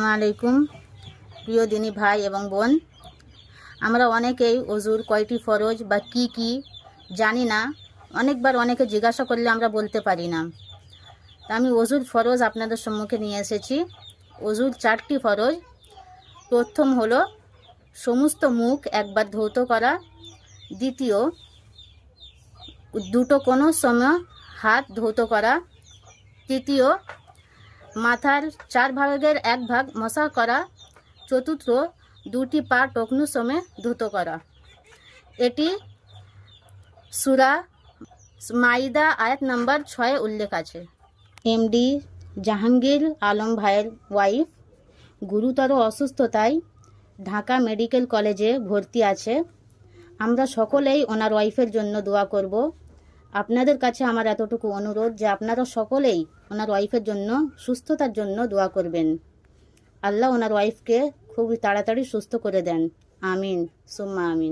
আসসালামু আলাইকুম প্রিয় দিনী ভাই এবং বোন। আমরা অনেকেই ওযুর কয়টি ফরজ বা কি কি জানি না। অনেকবার অনেকে জিজ্ঞাসা করলে আমরা বলতে পারি না। তা আমি ওযুর ফরজ আপনাদের সম্মুখে নিয়ে এসেছি। ওযুর 4টি ফরজ। প্রথম হলো সমস্ত মুখ একবার ধৌত করা। দ্বিতীয়, দুটো কোনো সময় হাত ধৌত করা। তৃতীয়, মাথার 4 ভাগের 1 ভাগ মসা করা। চতুর্থ, দুটি পা টকনু সময় ধৌত করা। এটি সূরা মাইদা আয়াত নাম্বার 6 উল্লেখ আছে। এমডি জাহাঙ্গীর আলম ভাইয়ের ওয়াইফ গুরুতর অসুস্থতায় ঢাকা মেডিকেল কলেজে ভর্তি আছে। আমরা সকলেই ওনার ওয়াইফের জন্য দোয়া করব। আপনাদের কাছে আমার এতটুকু অনুরোধ যে আপনারা সকলেই ওনার ওয়াইফের জন্য সুস্থতার জন্য দোয়া করবেন। আল্লাহ ওনার ওয়াইফকে খুব তাড়াতাড়ি সুস্থ করে দেন। আমিন সুম্মা আমিন।